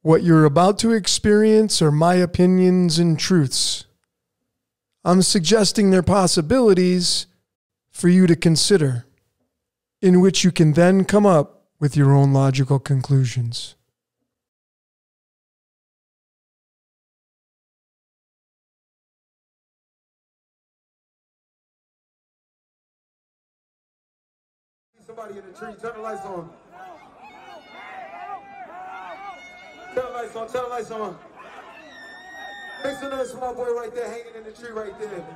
What you're about to experience are my opinions and truths. I'm suggesting they're possibilities for you to consider, in which you can then come up with your own logical conclusions. Somebody in the tree, turn the lights on. Turn the lights on, turn the lights on. Make some noise for my boy right there, hanging in the tree right there.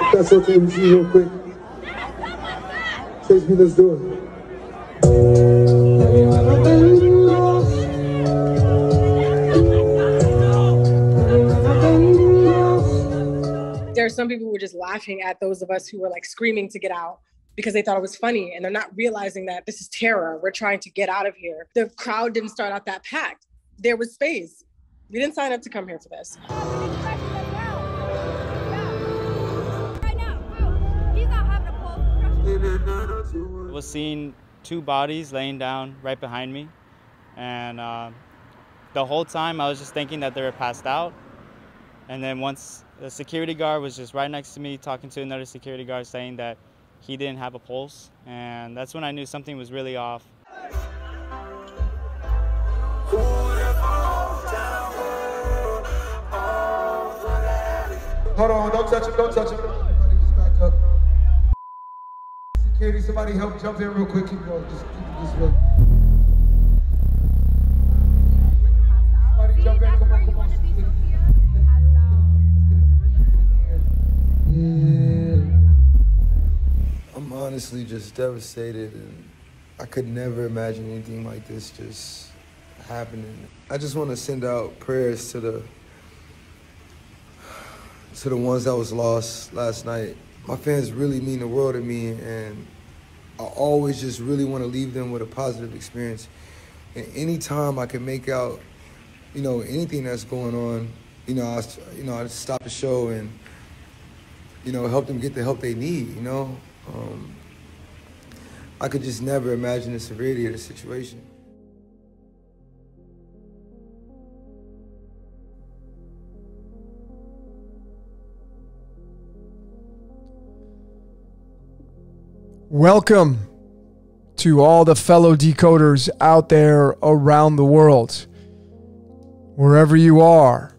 If that's okay with you real quick. Chase me, let's do it. There are some people who were just laughing at those of us who were like screaming to get out because they thought it was funny, and they're not realizing that this is terror. We're trying to get out of here. The crowd didn't start out that packed. There was space. We didn't sign up to come here for this. I was seeing two bodies laying down right behind me, and the whole time I was just thinking that they were passed out. And then once the security guard was just right next to me talking to another security guard saying that he didn't have a pulse, and that's when I knew something was really off. Hold on, don't touch him, don't touch him. Everybody just back up. Security, somebody help jump in real quick. Keep going, just real. Somebody jump in, come on, come on. I'm honestly just devastated, and I could never imagine anything like this just happening. I just want to send out prayers to the ones that was lost last night. My fans really mean the world to me, and I always just really want to leave them with a positive experience. And anytime I can make out, anything that's going on, I just stop the show and, help them get the help they need, I could just never imagine the severity of the situation. Welcome to all the fellow decoders out there around the world, wherever you are.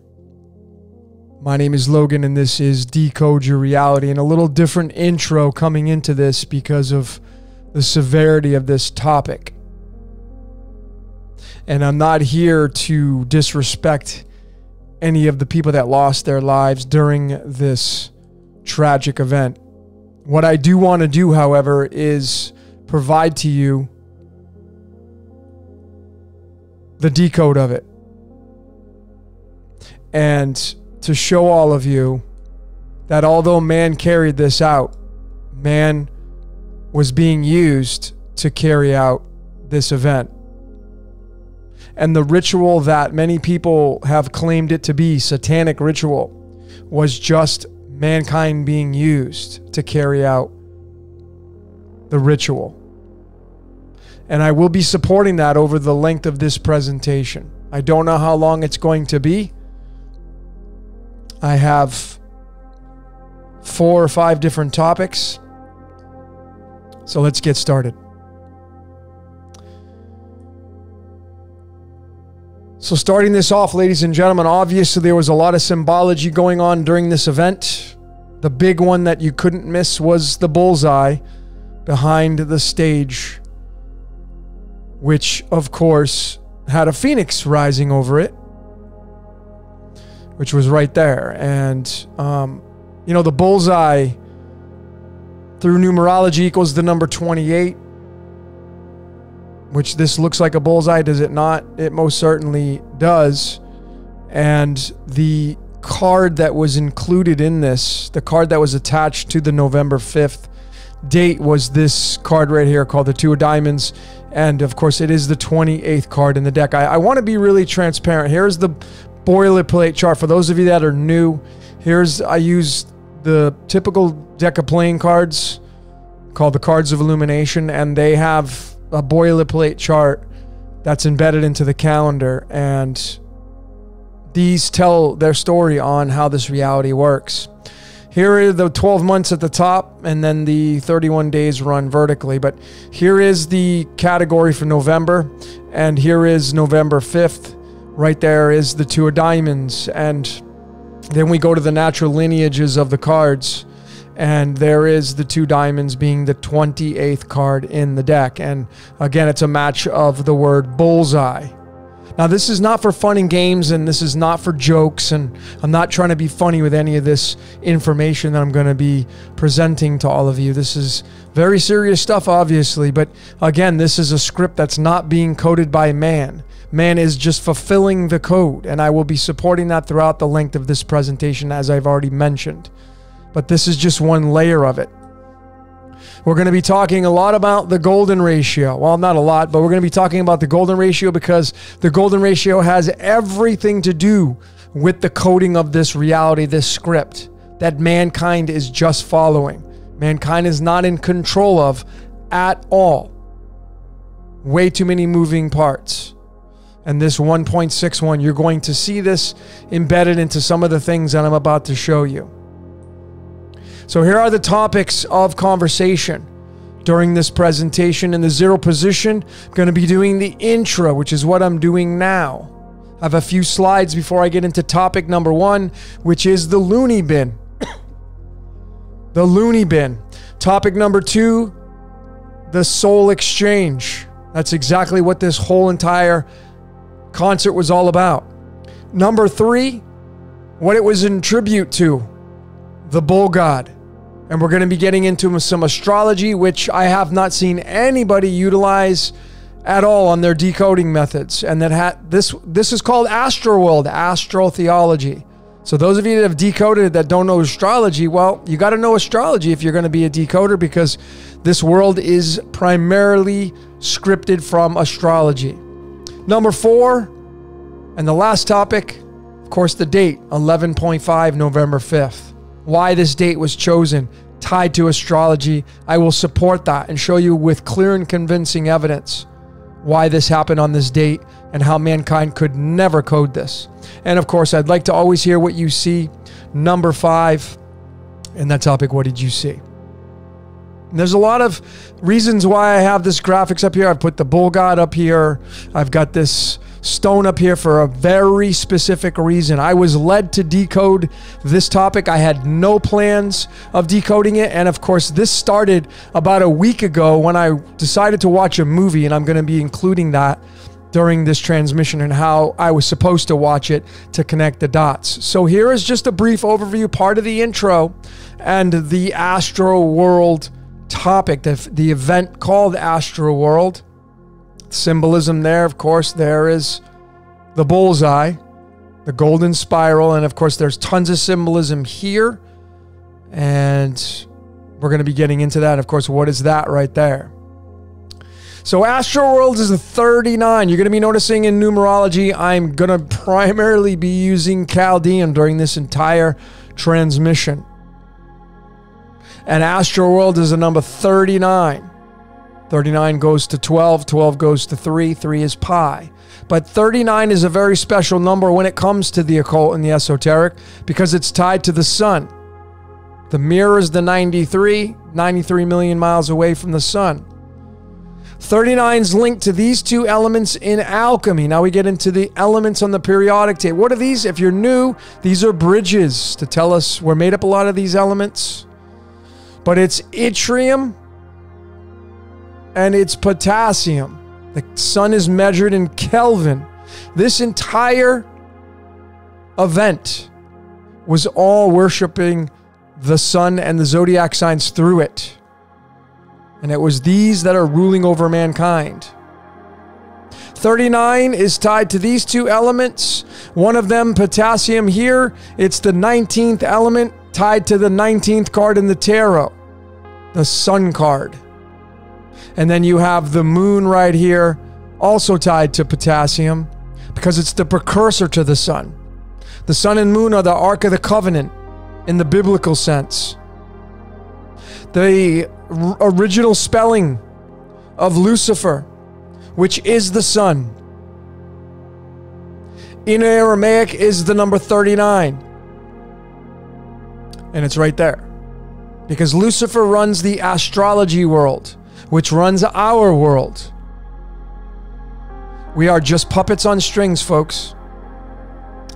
My name is Logan, and this is Decode Your Reality, and a little different intro coming into this because of the severity of this topic. And I'm not here to disrespect any of the people that lost their lives during this tragic event. What I do want to do, however, is provide to you the decode of it, and to show all of you that although man carried this out, man was being used to carry out this event. And the ritual that many people have claimed it to be, satanic ritual, was just mankind being used to carry out the ritual. And I will be supporting that over the length of this presentation. I don't know how long it's going to be. I have 4 or 5 different topics. So let's get started. So starting this off, ladies and gentlemen, obviously there was a lot of symbology going on during this event. The big one that you couldn't miss was the bullseye behind the stage, which of course had a phoenix rising over it, which was right there. And, the bullseye through numerology equals the number 28, which this looks like a bullseye, does it not? It most certainly does. And the card that was included in this, the card that was attached to the November 5th date, was this card right here called the Two of Diamonds. And of course it is the 28th card in the deck. I want to be really transparent. Here's the boilerplate chart for those of you that are new. I used the typical deck of playing cards called the Cards of Illumination, and they have a boilerplate chart that's embedded into the calendar, and these tell their story on how this reality works. Here are the 12 months at the top, and then the 31 days run vertically. But here is the category for November, and here is November 5th. Right there is the Two of Diamonds, and then we go to the natural lineages of the cards, and there is the Two Diamonds being the 28th card in the deck. And again, it's a match of the word bullseye. Now, this is not for fun and games, and this is not for jokes, and I'm not trying to be funny with any of this information that I'm going to be presenting to all of you. This is very serious stuff, obviously, but again, this is a script that's not being coded by man. Man is just fulfilling the code, and I will be supporting that throughout the length of this presentation, as I've already mentioned. But this is just one layer of it. We're going to be talking a lot about the golden ratio. Well, not a lot, but we're going to be talking about the golden ratio because the golden ratio has everything to do with the coding of this reality, this script that mankind is just following. Mankind is not in control of at all. Way too many moving parts. And this 1.61, you're going to see this embedded into some of the things that I'm about to show you. So here are the topics of conversation during this presentation. In the zero position, I'm going to be doing the intro, which is what I'm doing now. I have a few slides before I get into topic number 1, which is the loony bin. The loony bin. Topic number 2, the soul exchange. That's exactly what this whole entire concert was all about. Number 3, what it was in tribute to, the bull god. And we're going to be getting into some astrology, which I have not seen anybody utilize at all on their decoding methods. And that this is called Astroworld, astrotheology. So those of you that have decoded that don't know astrology, well, you got to know astrology if you're going to be a decoder, because this world is primarily scripted from astrology. Number 4, and the last topic, of course, the date, 11.5 November 5th. Why this date was chosen, tied to astrology. I will support that and show you with clear and convincing evidence why this happened on this date and how mankind could never code this. And of course, I'd like to always hear what you see. Number 5, in that topic, what did you see? And there's a lot of reasons why I have this graphics up here. I've put the bull god up here. I've got this stone up here for a very specific reason. I was led to decode this topic. I had no plans of decoding it. And of course, this started about a week ago when I decided to watch a movie, and I'm going to be including that during this transmission and how I was supposed to watch it to connect the dots. So here is just a brief overview, part of the intro, and the Astroworld topic, the event called Astroworld. Symbolism there, of course, there is the bullseye, the golden spiral, and of course there's tons of symbolism here, and we're going to be getting into that. Of course, what is that right there? So Astroworld is a 39. You're going to be noticing in numerology, I'm going to primarily be using Chaldean during this entire transmission. And Astroworld is a number 39. 39 goes to 12, 12 goes to 3, 3 is pi. But 39 is a very special number when it comes to the occult and the esoteric because it's tied to the sun. The mirror is the 93 million miles away from the sun. 39 is linked to these two elements in alchemy. Now we get into the elements on the periodic table. What are these? If you're new, these are bridges to tell us we're made up a lot of these elements. But it's yttrium and it's potassium. The sun is measured in Kelvin. This entire event was all worshiping the sun and the zodiac signs through it. And it was these that are ruling over mankind. 39 is tied to these two elements. One of them, potassium here, it's the 19th element tied to the 19th card in the tarot, the sun card. And then you have the moon right here, also tied to potassium, because it's the precursor to the sun. The sun and moon are the Ark of the Covenant in the biblical sense. The original spelling of Lucifer, which is the sun, in Aramaic is the number 39. And it's right there. Because Lucifer runs the astrology world, which runs our world. We are just puppets on strings, folks.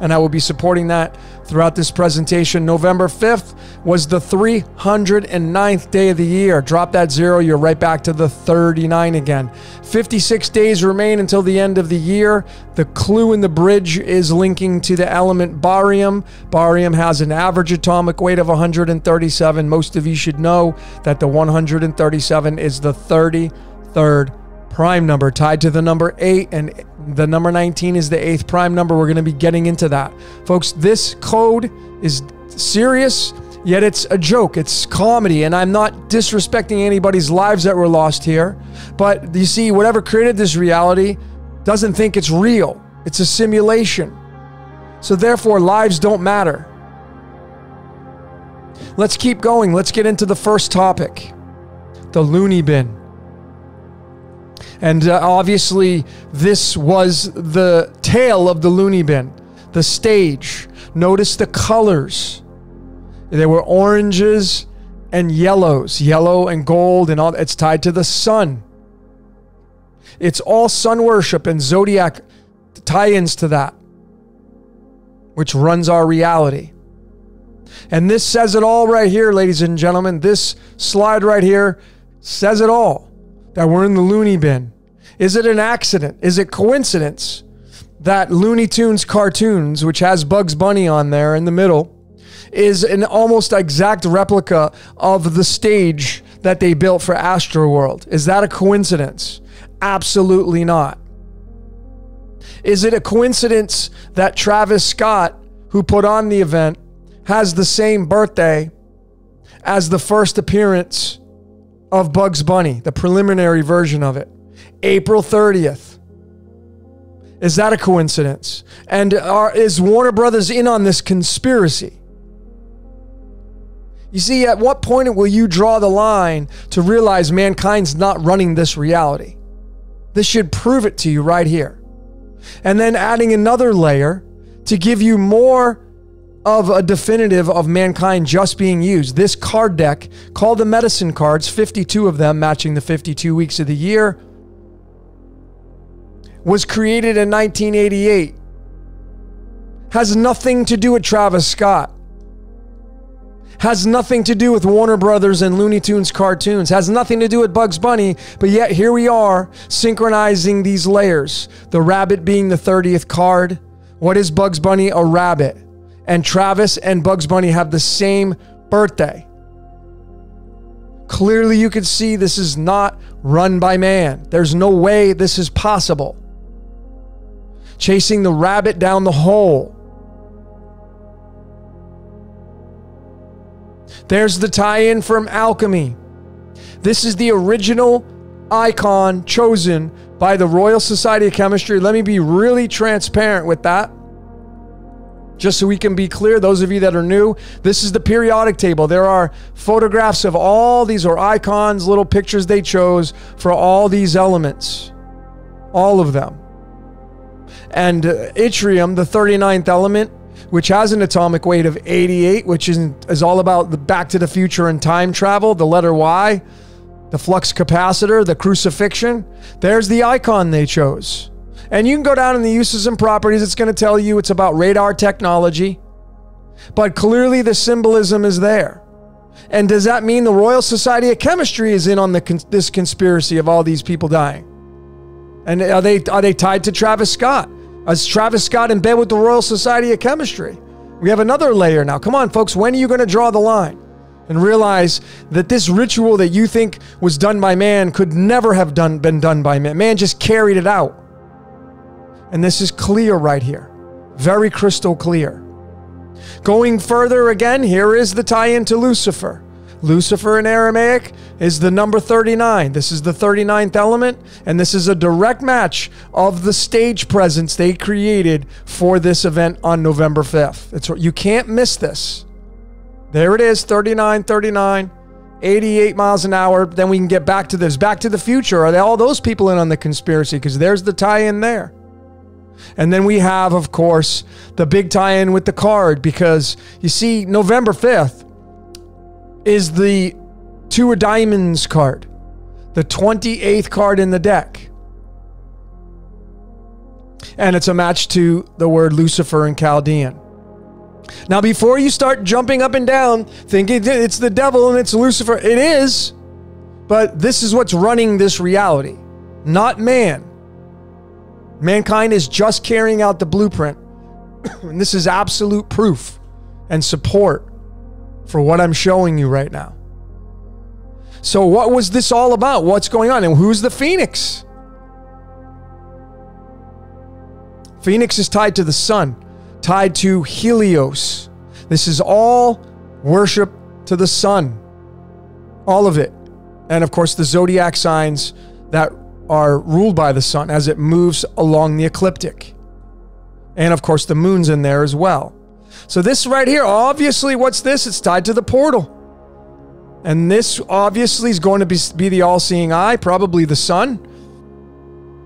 And I will be supporting that throughout this presentation. November 5th was the 309th day of the year. Drop that 0, you're right back to the 39 again. 56 days remain until the end of the year. The clue in the bridge is linking to the element barium. Barium has an average atomic weight of 137. Most of you should know that the 137 is the 33rd prime number, tied to the number 8, and the number 19 is the 8th prime number. We're going to be getting into that. Folks, this code is serious, yet it's a joke. It's comedy, and I'm not disrespecting anybody's lives that were lost here. But you see, whatever created this reality doesn't think it's real. It's a simulation. So therefore, lives don't matter. Let's keep going. Let's get into the first topic, the loony bin. And obviously, this was the tale of the loony bin, the stage. Notice the colors. There were oranges and yellows, yellow and gold, and all. It's tied to the sun. It's all sun worship and zodiac tie-ins to that, which runs our reality. And this says it all right here, ladies and gentlemen. This slide right here says it all, that we're in the loony bin. Is it an accident? Is it coincidence that Looney Tunes cartoons, which has Bugs Bunny on there in the middle, is an almost exact replica of the stage that they built for Astroworld? Is that a coincidence? Absolutely not. Is it a coincidence that Travis Scott, who put on the event, has the same birthday as the first appearance of Bugs Bunny, the preliminary version of it? April 30th. Is that a coincidence? And is Warner Brothers in on this conspiracy? You see, at what point will you draw the line to realize mankind's not running this reality? This should prove it to you right here. And then adding another layer to give you more of a definitive of mankind just being used. This card deck, called the medicine cards, 52 of them matching the 52 weeks of the year, was created in 1988. Has nothing to do with Travis Scott. Has nothing to do with Warner Brothers and Looney Tunes cartoons. Has nothing to do with Bugs Bunny, but yet here we are synchronizing these layers. The rabbit being the 30th card. What is Bugs Bunny? A rabbit. And Travis and Bugs Bunny have the same birthday. Clearly you can see this is not run by man. There's no way this is possible. Chasing the rabbit down the hole. There's the tie-in from alchemy. This is the original icon chosen by the Royal Society of Chemistry. Let me be really transparent with that, just so we can be clear. Those of you that are new, this is the periodic table. There are photographs of all these, or icons, little pictures they chose for all these elements. All of them. And yttrium, the 39th element, which has an atomic weight of 88, which is all about the back to the future and time travel, the letter Y, the flux capacitor, the crucifixion. There's the icon they chose. And you can go down in the uses and properties. It's going to tell you it's about radar technology. But clearly the symbolism is there. And does that mean the Royal Society of Chemistry is in on this conspiracy of all these people dying? And are they tied to Travis Scott? Is Travis Scott in bed with the Royal Society of Chemistry? We have another layer now. Come on, folks. When are you going to draw the line and realize that this ritual that you think was done by man could never have been done by man? Man just carried it out. And this is clear right here. Very crystal clear. Going further again, here is the tie-in to Lucifer. Lucifer in Aramaic is the number 39. This is the 39th element, and this is a direct match of the stage presence they created for this event on November 5th. You can't miss this. There it is, 39, 39, 88 miles an hour. Then we can get back to this. Back to the Future. Are all those people in on the conspiracy? Because there's the tie-in there. And then we have, of course, the big tie-in with the card, because you see, November 5th is the Two of Diamonds card, the 28th card in the deck. And it's a match to the word Lucifer in Chaldean. Now, before you start jumping up and down, thinking it's the devil and it's Lucifer, it is, but this is what's running this reality, not man. Mankind is just carrying out the blueprint. And this is absolute proof and support for what I'm showing you right now. So what was this all about? What's going on? And who's the Phoenix? Phoenix is tied to the sun, tied to Helios. This is all worship to the sun. All of it. And of course, the zodiac signs that are ruled by the sun as it moves along the ecliptic. And of course, the moon's in there as well. So this right here, obviously, what's this? It's tied to the portal. And this obviously is going to be the all-seeing eye, probably the sun.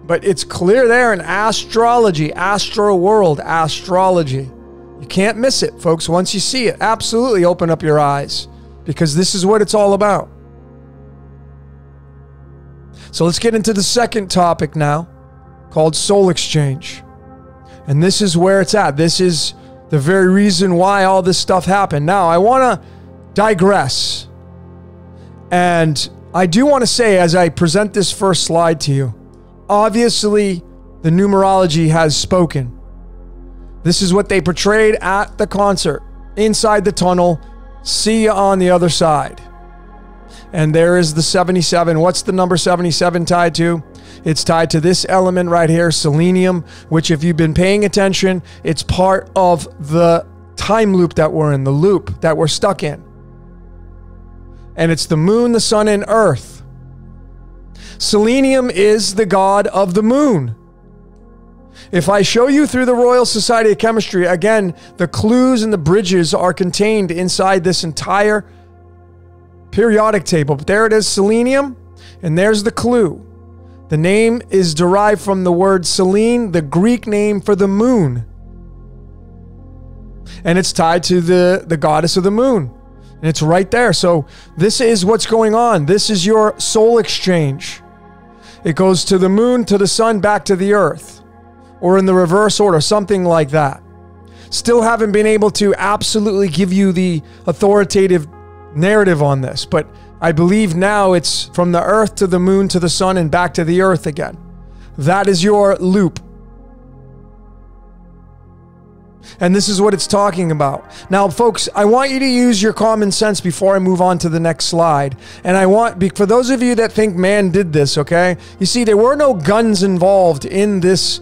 But it's clear there in astrology, Astroworld, astrology. You can't miss it, folks. Once you see it, absolutely open up your eyes, because this is what it's all about. So let's get into the second topic now, called soul exchange. And this is where it's at. This is the very reason why all this stuff happened. Now, I want to digress. And I do want to say, as I present this first slide to you, obviously, the numerology has spoken. This is what they portrayed at the concert, inside the tunnel. See you on the other side. And there is the 77. What's the number 77 tied to? It's tied to this element right here, selenium, which, if you've been paying attention, it's part of the time loop that we're in, the loop that we're stuck in. And it's the moon, the sun, and earth. Selenium is the god of the moon. If I show you through the Royal Society of Chemistry, again, the clues and the bridges are contained inside this entire periodic table. But there it is, selenium, and there's the clue. The name is derived from the word Selene, the Greek name for the moon. And it's tied to the goddess of the moon. And it's right there. So this is what's going on. This is your soul exchange. It goes to the moon, to the sun, back to the earth. Or in the reverse order, something like that. Still haven't been able to absolutely give you the authoritative narrative on this, but I believe now it's from the earth to the moon to the sun and back to the earth again. That is your loop. And this is what it's talking about. Now, folks, I want you to use your common sense before I move on to the next slide. And I want, for those of you that think man did this, okay? You see, there were no guns involved in this,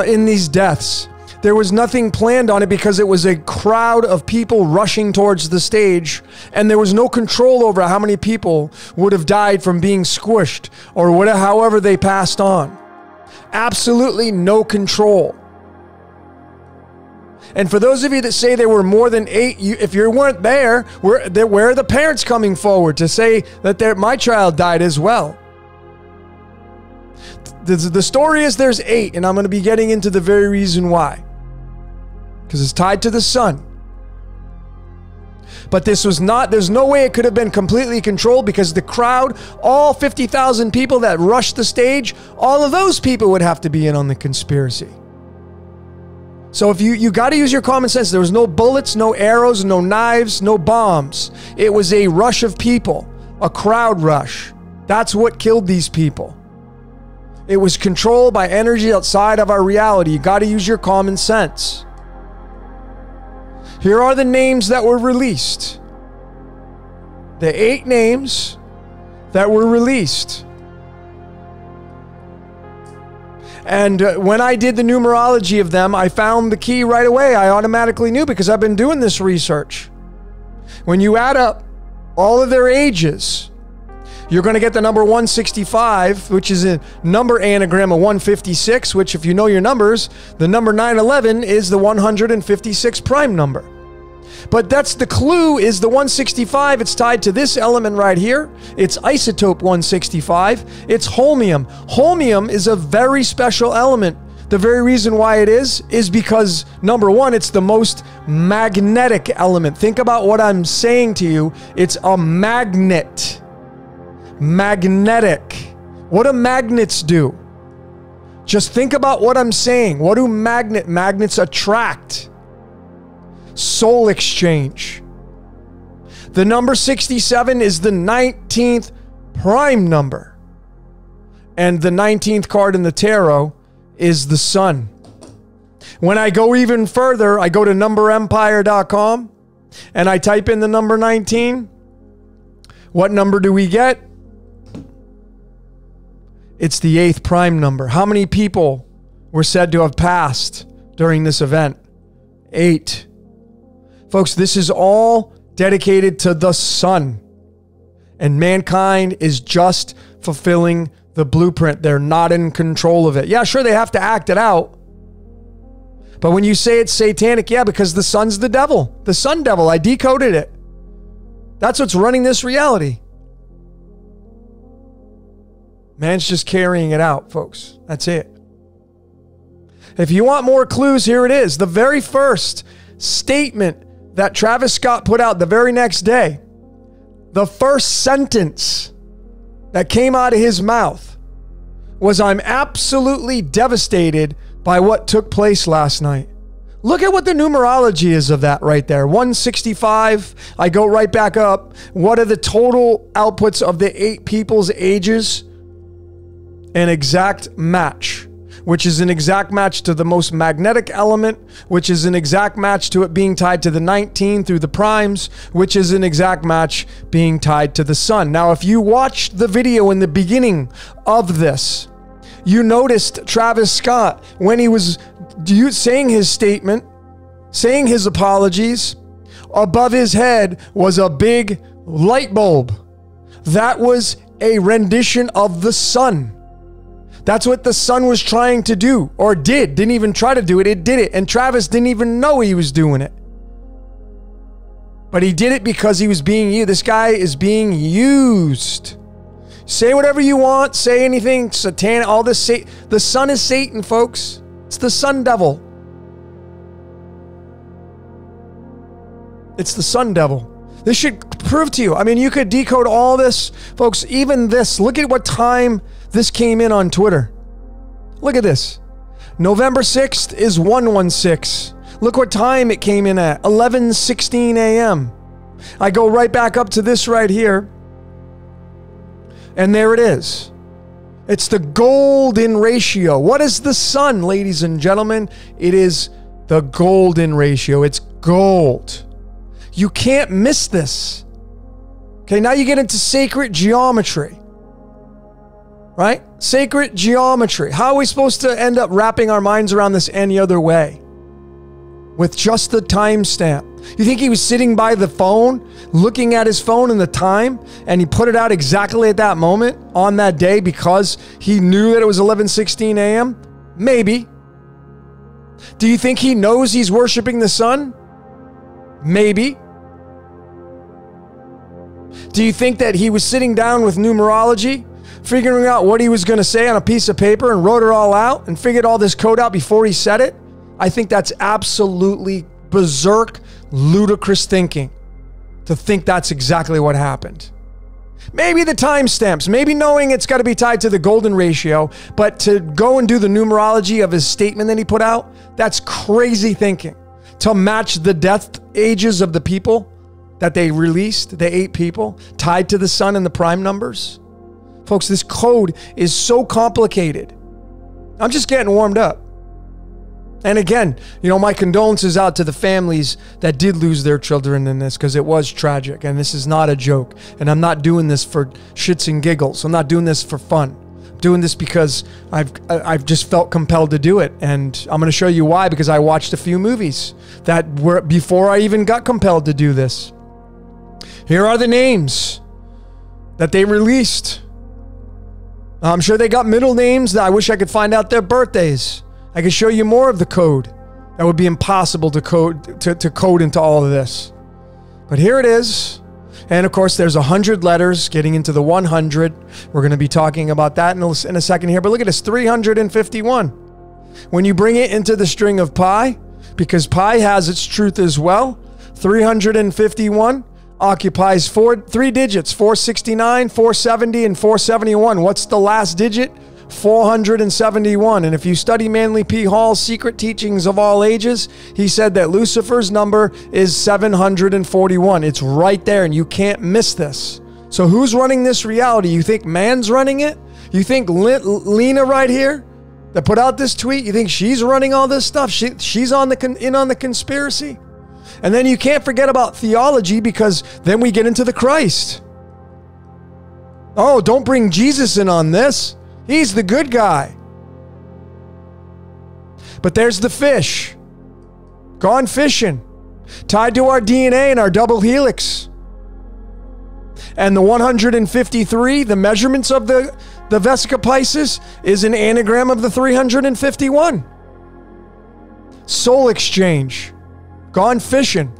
in these deaths. There was nothing planned on it because it was a crowd of people rushing towards the stage, and there was no control over how many people would have died from being squished or whatever, however they passed on. Absolutely no control. And for those of you that say there were more than 8, if you weren't there, where are the parents coming forward to say that my child died as well? The story is there's 8, and I'm going to be getting into the very reason why. Because it's tied to the sun. But this was not, there's no way it could have been completely controlled, because the crowd, all 50,000 people that rushed the stage, all of those people would have to be in on the conspiracy. So if you got to use your common sense. There was no bullets, no arrows, no knives, no bombs. It was a rush of people, a crowd rush. That's what killed these people. It was controlled by energy outside of our reality. You got to use your common sense. Here are the names that were released. The 8 names that were released. And when I did the numerology of them, I found the key right away. I automatically knew, because I've been doing this research. When you add up all of their ages, you're going to get the number 165, which is a number anagram of 156, which, if you know your numbers, the number 911 is the 156 prime number. But that's the clue, is the 165. It's tied to this element right here. It's isotope 165. It's holmium. Holmium is a very special element. The very reason why it is because, number one, it's the most magnetic element. Think about what I'm saying to you. It's a magnet. Magnetic. What do magnets do? Just think about what I'm saying. What do magnets attract? Soul exchange. The number 67 is the 19th prime number. And the 19th card in the tarot is the sun. When I go even further, I go to numberempire.com and I type in the number 19. What number do we get? It's the 8th prime number. How many people were said to have passed during this event? 8. Folks, this is all dedicated to the sun. And mankind is just fulfilling the blueprint. They're not in control of it. Yeah, sure, they have to act it out. But when you say it's satanic, yeah, because the sun's the devil. The sun devil, I decoded it. That's what's running this reality. Man's just carrying it out, folks. That's it. If you want more clues, here it is. The very first statement that Travis Scott put out the very next day, the first sentence that came out of his mouth was, "I'm absolutely devastated by what took place last night." Look at what the numerology is of that right there. 165. I go right back up. What are the total outputs of the 8 people's ages? An exact match, which is an exact match to the most magnetic element, which is an exact match to it being tied to the 19 through the primes, which is an exact match being tied to the sun. Now, if you watched the video in the beginning of this, you noticed Travis Scott, when he was saying his statement, saying his apologies, above his head was a big light bulb. That was a rendition of the sun. That's what the sun was trying to do, or didn't even try to do it. It did it. And Travis didn't even know he was doing it. But he did it because he was being used. This guy is being used. Say whatever you want. Say anything. Satanic. All this. The sun is Satan, folks. It's the sun devil. It's the sun devil. This should prove to you. I mean, you could decode all this, folks. Even this. Look at what time this came in on Twitter. Look at this. November 6th is 116. Look what time it came in at. 11:16 a.m. I go right back up to this right here. And there it is. It's the golden ratio. What is the sun, ladies and gentlemen? It is the golden ratio. It's gold. You can't miss this. Okay, now you get into sacred geometry. Right? Sacred geometry. How are we supposed to end up wrapping our minds around this any other way? With just the timestamp. You think he was sitting by the phone, looking at his phone and the time, and he put it out exactly at that moment on that day because he knew that it was 11:16 a.m.? Maybe. Do you think he knows he's worshiping the sun? Maybe. Do you think that he was sitting down with numerology, figuring out what he was going to say on a piece of paper and wrote it all out and figured all this code out before he said it? I think that's absolutely berserk, ludicrous thinking to think that's exactly what happened. Maybe the timestamps, maybe knowing it's got to be tied to the golden ratio, but to go and do the numerology of his statement that he put out, that's crazy thinking. To match the death ages of the people that they released, the 8 people, tied to the sun and the prime numbers. Folks, this code is so complicated. I'm just getting warmed up. And again, you know, my condolences out to the families that did lose their children in this, because it was tragic and this is not a joke. And I'm not doing this for shits and giggles. I'm not doing this for fun. I'm doing this because I've just felt compelled to do it. And I'm going to show you why, because I watched a few movies that were before I even got compelled to do this. Here are the names that they released. I'm sure they got middle names that I wish I could find out their birthdays. I can show you more of the code. That would be impossible to code into all of this. But here it is. And of course, there's 100 letters getting into the 100. We're going to be talking about that in a second here. But look at this, 351. When you bring it into the string of pi, because pi has its truth as well, 351 occupies three digits, 469, 470, and 471. What's the last digit? 471. And if you study Manly P. Hall's Secret Teachings of All Ages, he said that Lucifer's number is 741. It's right there, and you can't miss this. So who's running this reality? You think man's running it? You think Lena right here that put out this tweet, you think she's running all this stuff? She's on in on the conspiracy? And then you can't forget about theology, because then we get into the Christ. Oh, don't bring Jesus in on this. He's the good guy. But there's the fish. Gone fishing. Tied to our DNA and our double helix. And the 153, the measurements of the Vesica Pisces, is an anagram of the 351. Soul exchange. Gone fishing.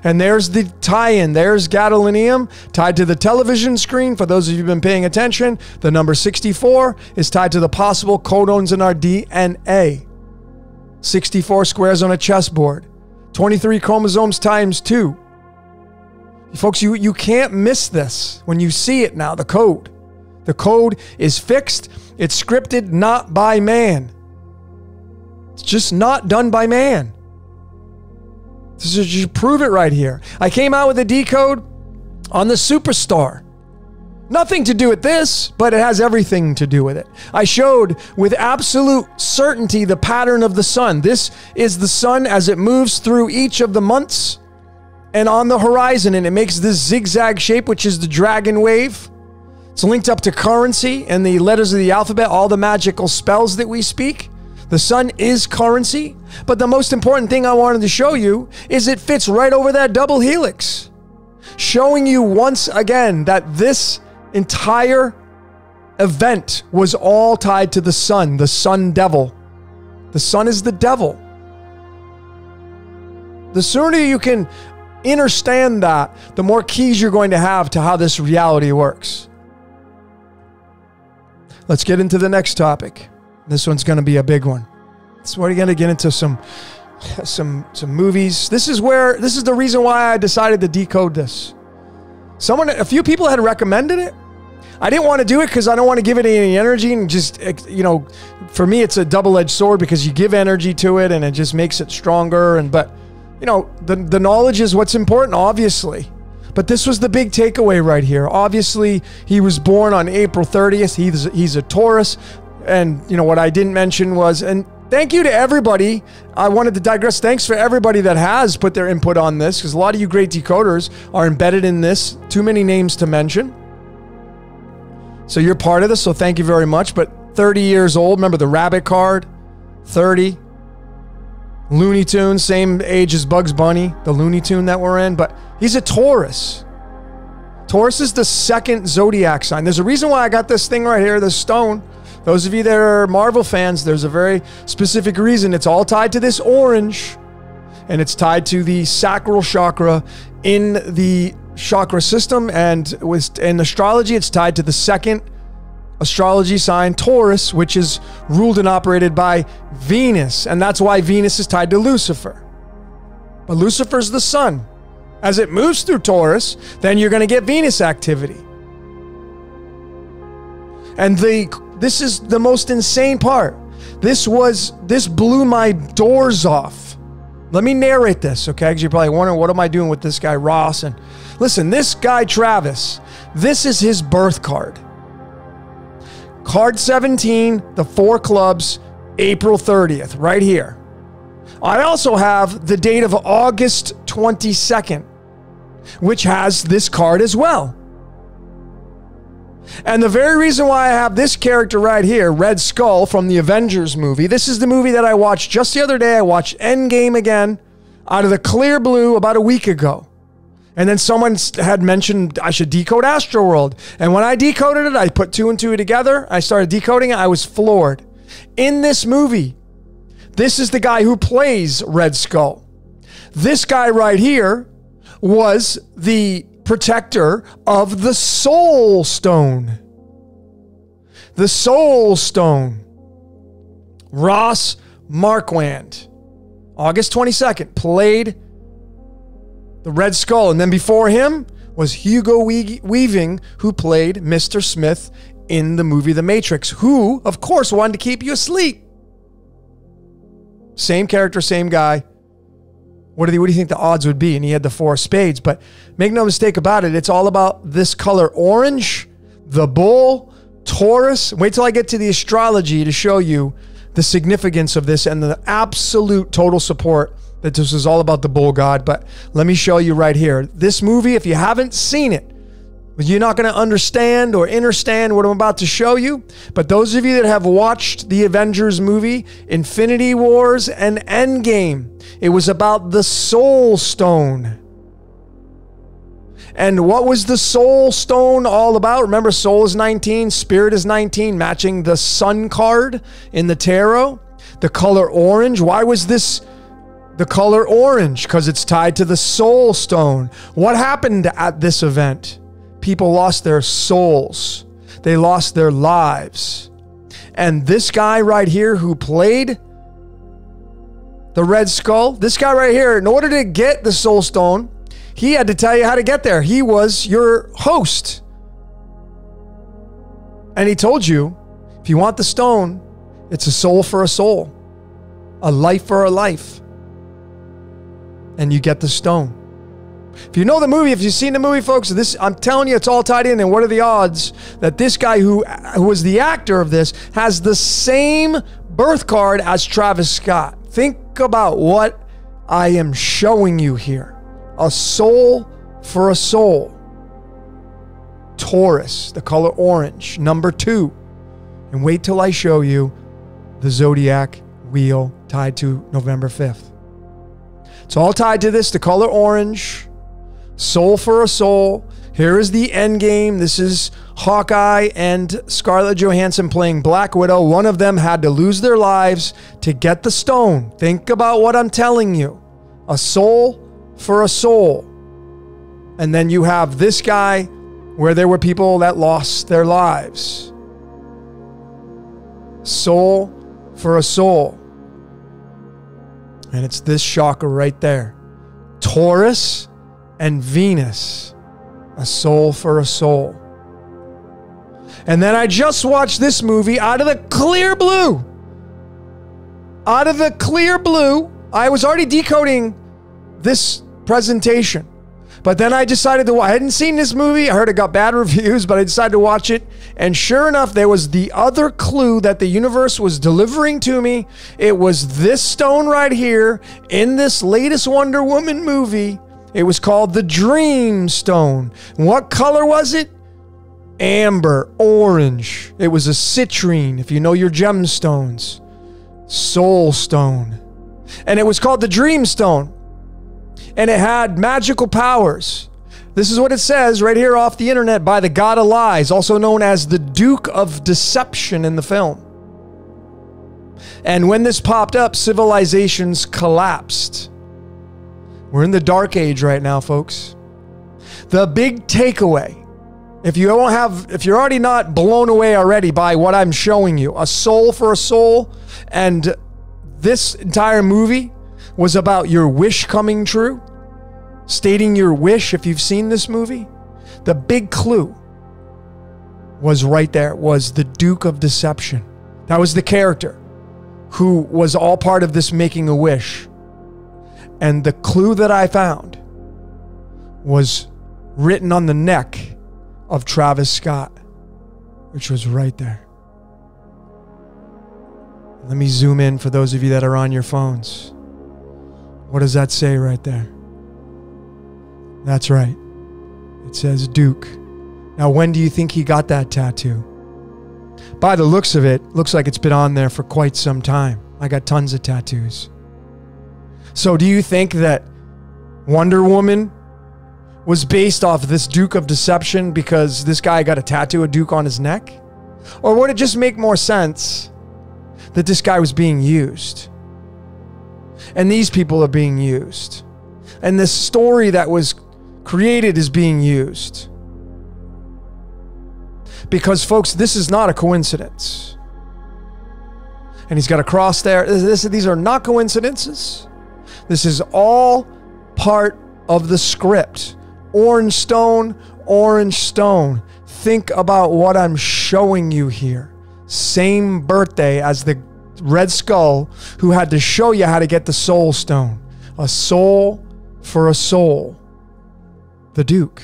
And there's the tie-in. There's gadolinium tied to the television screen. For those of you who've been paying attention, the number 64 is tied to the possible codons in our DNA. 64 squares on a chessboard. 23 chromosomes times 2. Folks, you can't miss this when you see it now, the code. The code is fixed. It's scripted not by man. It's just not done by man. Just prove it right here. I came out with a decode on the superstar. Nothing to do with this, but it has everything to do with it. I showed with absolute certainty the pattern of the sun. This is the sun as it moves through each of the months and on the horizon, and it makes this zigzag shape, which is the dragon wave. It's linked up to currency and the letters of the alphabet, all the magical spells that we speak. The sun is currency, but the most important thing I wanted to show you is it fits right over that double helix, showing you once again that this entire event was all tied to the sun devil. The sun is the devil. The sooner you can understand that, the more keys you're going to have to how this reality works. Let's get into the next topic. This one's going to be a big one. So we're going to get into some movies. This is the reason why I decided to decode this. A few people had recommended it. I didn't want to do it because I don't want to give it any energy, and just, for me, it's a double-edged sword, because you give energy to it and it just makes it stronger. But the knowledge is what's important, obviously. But this was the big takeaway right here. Obviously, he was born on April 30th. He's a Taurus. And, what I didn't mention was, and thank you to everybody. I wanted to digress. Thanks for everybody that has put their input on this, because a lot of you great decoders are embedded in this. Too many names to mention. So you're part of this, so thank you very much. But 30 years old, remember the rabbit card? 30. Looney Tunes, same age as Bugs Bunny, the Looney Tune that we're in. But he's a Taurus. Taurus is the second zodiac sign. There's a reason why I got this thing right here, this stone. Those of you that are Marvel fans, there's a very specific reason. It's all tied to this orange, and it's tied to the sacral chakra in the chakra system. And in astrology, it's tied to the second astrology sign, Taurus, which is ruled and operated by Venus. And that's why Venus is tied to Lucifer. But Lucifer's the sun. As it moves through Taurus, then you're going to get Venus activity. And this is the most insane part. This blew my doors off. Let me narrate this, okay? Because you're probably wondering, what am I doing with this guy, Ross? And listen, this guy, Travis, this is his birth card. Card 17, the 4 clubs, April 30th, right here. I also have the date of August 22nd, which has this card as well. And the very reason why I have this character right here, Red Skull from the Avengers movie, this is the movie that I watched just the other day. I watched Endgame again out of the clear blue about a week ago. And then someone had mentioned I should decode Astroworld. And when I decoded it, I put 2 and 2 together. I started decoding it. I was floored. In this movie, This is the guy who plays Red Skull. This guy right here was the protector of the Soul Stone. The Soul Stone. Ross Marquand, August 22nd, played the Red Skull. And then before him was Hugo Weaving, who played Mr. Smith in the movie The Matrix, who, of course, wanted to keep you asleep. Same character, same guy. What do you think the odds would be? And he had the 4 spades. But make no mistake about it, it's all about this color orange, the bull, Taurus. Wait till I get to the astrology to show you the significance of this and the absolute total support that this is all about the bull god. But let me show you right here. This movie, if you haven't seen it, you're not going to understand or understand what I'm about to show you. But those of you that have watched the Avengers movie, Infinity Wars and Endgame, it was about the Soul Stone. And what was the Soul Stone all about? Remember, soul is 19, spirit is 19, matching the sun card in the tarot. The color orange. Why was this the color orange? Because it's tied to the Soul Stone. What happened at this event? People lost their souls. They lost their lives. And this guy right here who played the Red Skull, this guy right here, in order to get the Soul Stone, he had to tell you how to get there. He was your host. And he told you, if you want the stone, it's a soul for a soul, a life for a life. And you get the stone. If you know the movie, if you've seen the movie, folks, this, I'm telling you, it's all tied in. And what are the odds that this guy who was the actor of this has the same birth card as Travis Scott? Think about what I am showing you here. A soul for a soul. Taurus, the color orange, number 2. And wait till I show you the zodiac wheel tied to November 5th. It's all tied to this, the color orange. Soul for a soul. Here is the end game. This is Hawkeye and Scarlett Johansson playing Black Widow. One of them had to lose their lives to get the stone. Think about what I'm telling you. A soul for a soul. And then you have this guy where there were people that lost their lives. Soul for a soul. And it's this chakra right there. Taurus and Venus, a soul for a soul. And then I just watched this movie out of the clear blue. Out of the clear blue. I was already decoding this presentation. But then I decided to, I hadn't seen this movie. I heard it got bad reviews, but I decided to watch it. And sure enough, there was the other clue that the universe was delivering to me. It was this stone right here in this latest Wonder Woman movie. It was called the Dream Stone. What color was it? Amber, orange. It was a citrine, if you know your gemstones. Soul Stone. And it was called the Dream Stone. And it had magical powers. This is what it says right here off the internet by the God of Lies, also known as the Duke of Deception in the film. And when this popped up, civilizations collapsed. We're in the dark age right now, folks. The big takeaway, if you're already not blown away already by what I'm showing you, a soul for a soul, and this entire movie was about your wish coming true, stating your wish. If you've seen this movie, the big clue was right there, was the Duke of Deception. That was the character who was all part of this making a wish. And the clue that I found was written on the neck of Travis Scott, which was right there. Let me zoom in for those of you that are on your phones. What does that say right there? That's right. It says Duke. Now, when do you think he got that tattoo? By the looks of it, looks like it's been on there for quite some time. I got tons of tattoos. So do you think that Wonder Woman was based off this Duke of Deception because this guy got a tattoo of Duke on his neck? Or would it just make more sense that this guy was being used? And these people are being used. And this story that was created is being used. Because, folks, this is not a coincidence. And he's got a cross there. These are not coincidences. This is all part of the script. Orange stone, orange stone. Think about what I'm showing you here. Same birthday as the Red Skull who had to show you how to get the soul stone. A soul for a soul. The Duke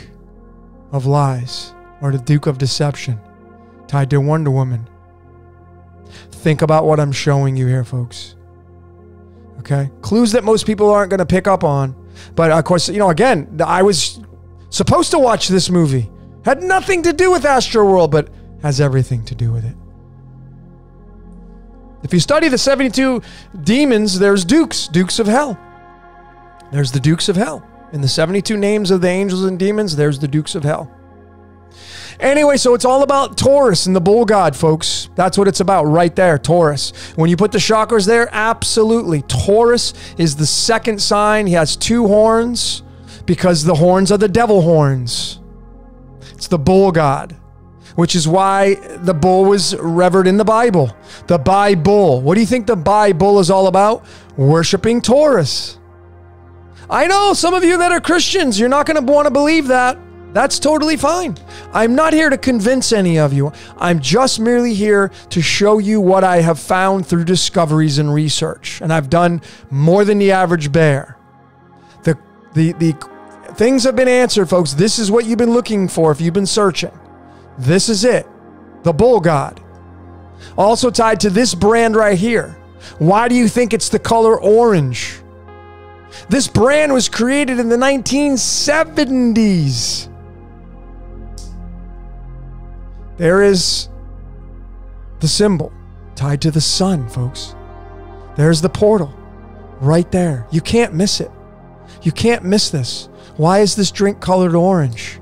of Lies, or the Duke of Deception, tied to Wonder Woman. Think about what I'm showing you here, folks. Okay? Clues that most people aren't going to pick up on. But of course, you know, again, I was supposed to watch this movie. Had nothing to do with Astroworld, but has everything to do with it. If you study the 72 demons, there's dukes of hell. There's the dukes of hell. In the 72 names of the angels and demons, there's the dukes of hell. Anyway, so it's all about Taurus and the bull god, folks. That's what it's about right there, Taurus. When you put the chakras there, absolutely. Taurus is the second sign. He has 2 horns because the horns are the devil horns. It's the bull god, which is why the bull was revered in the Bible. The Bible. What do you think the Bible is all about? Worshipping Taurus. I know some of you that are Christians, you're not going to want to believe that. That's totally fine. I'm not here to convince any of you. I'm just merely here to show you what I have found through discoveries and research. And I've done more than the average bear. The things have been answered, folks. This is what you've been looking for if you've been searching. This is it. The bull god. Also tied to this brand right here. Why do you think it's the color orange? This brand was created in the 1970s. There is the symbol tied to the sun, folks. There's the portal right there. You can't miss it. You can't miss this. Why is this drink colored orange?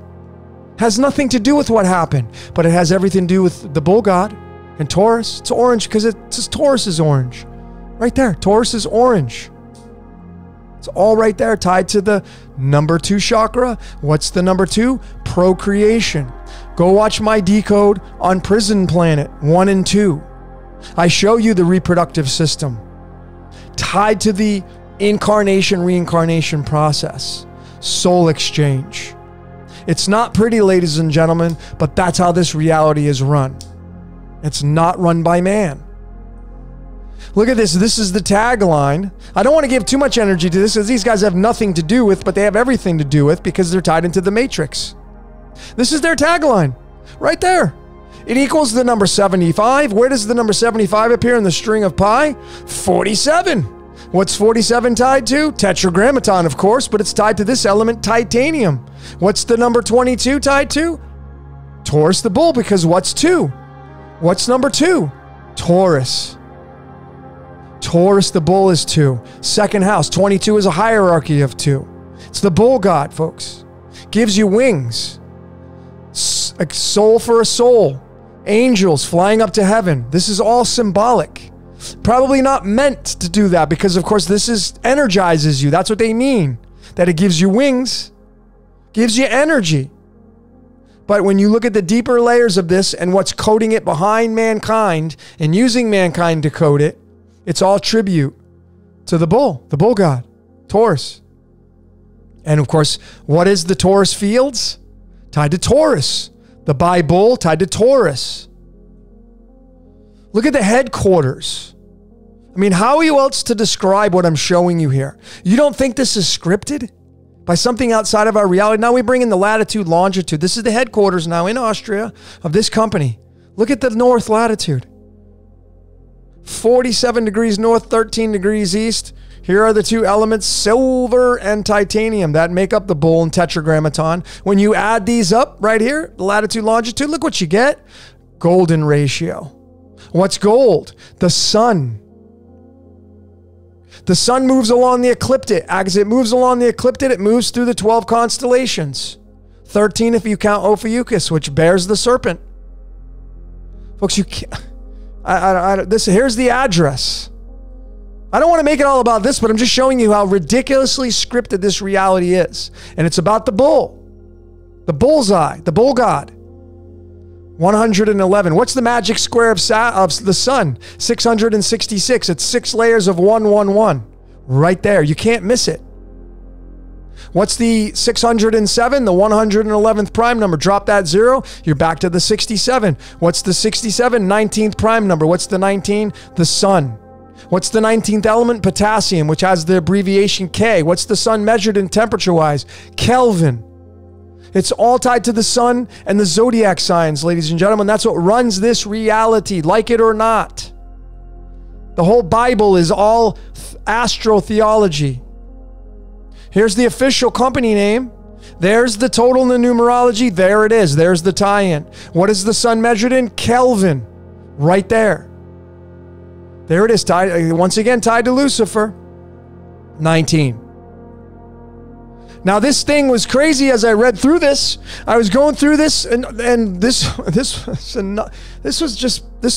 Has nothing to do with what happened, but it has everything to do with the bull god and Taurus. It's orange because Taurus is orange. Right there. Taurus is orange. It's all right there tied to the number 2 chakra. What's the number 2? Procreation. Go watch my Decode on Prison Planet 1 and 2. I show you the reproductive system tied to the incarnation, reincarnation process. Soul exchange. It's not pretty, ladies and gentlemen, but that's how this reality is run. It's not run by man. Look at this. This is the tagline. I don't want to give too much energy to this, as these guys have nothing to do with, but they have everything to do with because they're tied into the matrix. This is their tagline right there. It equals the number 75. Where does the number 75 appear in the string of pi? 47. What's 47 tied to? Tetragrammaton, of course, but it's tied to this element, titanium. What's the number 22 tied to? Taurus the bull, because what's 2? What's number 2? Taurus. Taurus the bull is 2. Second house, 22 is a hierarchy of 2. It's the bull god, folks. Gives you wings. A soul for a soul. Angels flying up to heaven. This is all symbolic. Probably not meant to do that because, of course, this energizes you. That's what they mean. That it gives you wings. Gives you energy. But when you look at the deeper layers of this and what's coding it behind mankind and using mankind to code it, it's all tribute to the bull god, Taurus. And of course, what is the Taurus fields? Tied to Taurus. The Bible tied to Taurus. Look at the headquarters. I mean, how are you else to describe what I'm showing you here? You don't think this is scripted by something outside of our reality? Now we bring in the latitude, longitude. This is the headquarters now in Austria of this company. Look at the north latitude. 47 degrees north, 13 degrees east. Here are the 2 elements, silver and titanium, that make up the bull and tetragrammaton. When you add these up right here, the latitude, longitude, look what you get. Golden ratio. What's gold? The sun. The sun moves along the ecliptic. As it moves along the ecliptic, it moves through the 12 constellations. 13 if you count Ophiuchus, which bears the serpent. Folks, you can't... here's the address. I don't want to make it all about this, but I'm just showing you how ridiculously scripted this reality is. And it's about the bull. The bullseye, the bull god. 111. What's the magic square of the sun? 666. It's 6 layers of 111. Right there. You can't miss it. What's the 607? The 111th prime number. Drop that 0. You're back to the 67. What's the 67? 19th prime number. What's the 19? The sun. What's the 19th element? Potassium, which has the abbreviation K. What's the sun measured in temperature-wise? Kelvin. It's all tied to the sun and the zodiac signs, ladies and gentlemen. That's what runs this reality, like it or not. The whole Bible is all astrotheology. Here's the official company name. There's the total in the numerology. There it is. There's the tie-in. What is the sun measured in? Kelvin. Right there. There it is. Tied, once again, tied to Lucifer. 19. Now this thing was crazy as I read through this. I was going through this and this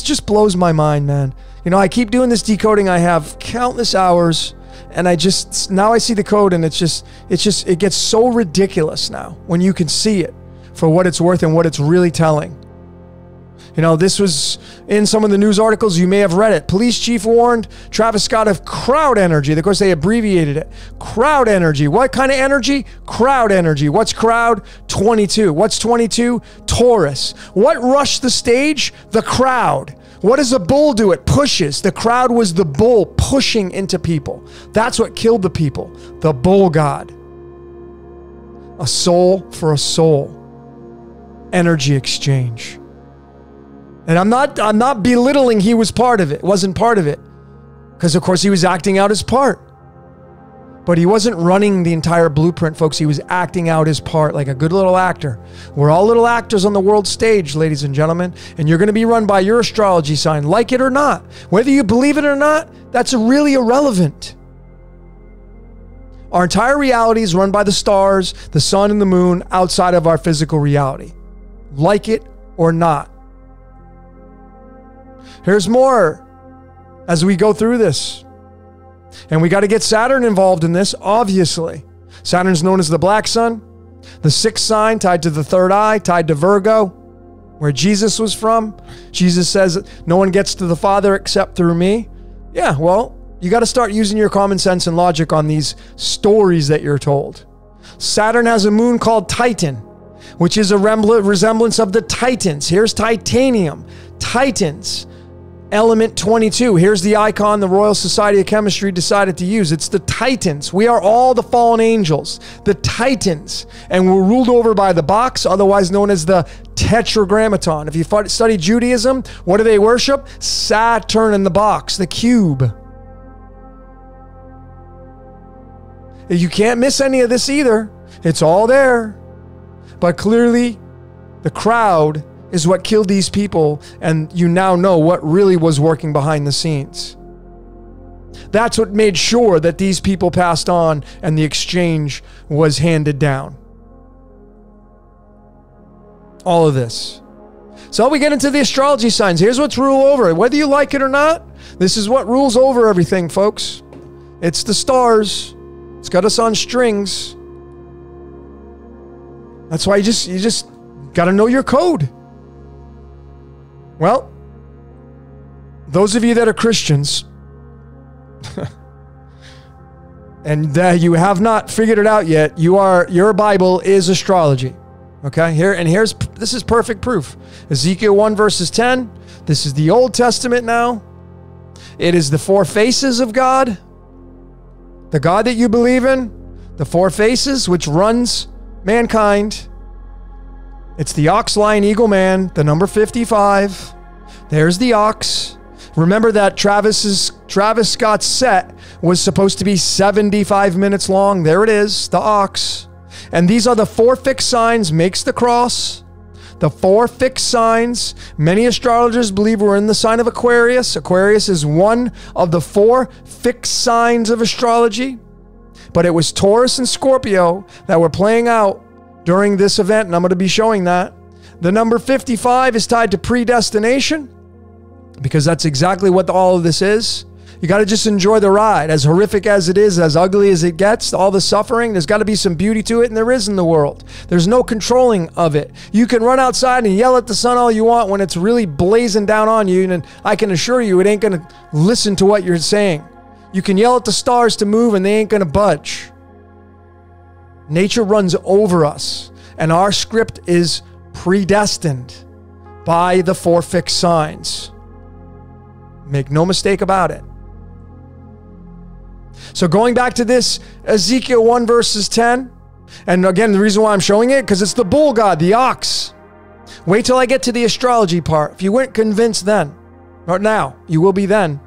just blows my mind, man. You know, I keep doing this decoding. I have countless hours and now I see the code and it gets so ridiculous now when you can see it for what it's worth and what it's really telling. You know, this was in some of the news articles. You may have read it. Police chief warned Travis Scott of crowd energy. Of course, they abbreviated it. Crowd energy. What kind of energy? Crowd energy. What's crowd? 22. What's 22? Taurus. What rushed the stage? The crowd. What does a bull do? It pushes. The crowd was the bull pushing into people. That's what killed the people. The bull god. A soul for a soul. Energy exchange. And I'm not belittling he was part of it. Wasn't part of it. Because of course he was acting out his part. But he wasn't running the entire blueprint, folks. He was acting out his part like a good little actor. We're all little actors on the world stage, ladies and gentlemen. And you're going to be run by your astrology sign, like it or not. Whether you believe it or not, that's really irrelevant. Our entire reality is run by the stars, the sun, and the moon outside of our physical reality. Like it or not. Here's more as we go through this. And we got to get Saturn involved in this, obviously. Saturn's known as the black sun, the 6th sign tied to the 3rd eye, tied to Virgo, where Jesus was from. Jesus says, no one gets to the Father except through me. Yeah, well, you got to start using your common sense and logic on these stories that you're told. Saturn has a moon called Titan, which is a resemblance of the Titans. Here's titanium, Titans. Element 22. Here's the icon the Royal Society of Chemistry decided to use. It's the Titans. We are all the fallen angels, the Titans. And we're ruled over by the box, otherwise known as the Tetragrammaton. If you study Judaism, what do they worship? Saturn and the box, the cube. You can't miss any of this either. It's all there. But clearly, the crowd is what killed these people, and you now know what really was working behind the scenes. That's what made sure that these people passed on and the exchange was handed down. All of this. So we get into the astrology signs. Here's what's rule over it. Whether you like it or not, this is what rules over everything, folks. It's the stars. It's got us on strings. That's why you just got to know your code. Well, those of you that are Christians and that you have not figured it out yet, your Bible is astrology. Okay? This is perfect proof. Ezekiel 1 verses 10. This is the Old Testament now. It is the 4 faces of God. The God that you believe in, the 4 faces which runs mankind. It's the ox, lion, eagle, man, the number 55. There's the ox. Remember that Travis Scott's set was supposed to be 75 minutes long. There it is, the ox. And these are the 4 fixed signs, makes the cross. The 4 fixed signs. Many astrologers believe we're in the sign of Aquarius. Aquarius is one of the 4 fixed signs of astrology. But it was Taurus and Scorpio that were playing out during this event, and I'm going to be showing that. The number 55 is tied to predestination, because that's exactly what all of this is. You got to just enjoy the ride. As horrific as it is, as ugly as it gets, all the suffering, there's got to be some beauty to it, and there is in the world. There's no controlling of it. You can run outside and yell at the sun all you want when it's really blazing down on you, and I can assure you it ain't going to listen to what you're saying. You can yell at the stars to move, and they ain't going to budge. Nature runs over us, and our script is predestined by the 4 fixed signs. Make no mistake about it. So going back to this Ezekiel 1 verses 10, and again, the reason why I'm showing it, because it's the bull god, the ox. Wait till I get to the astrology part. If you weren't convinced then, or now, you will be then.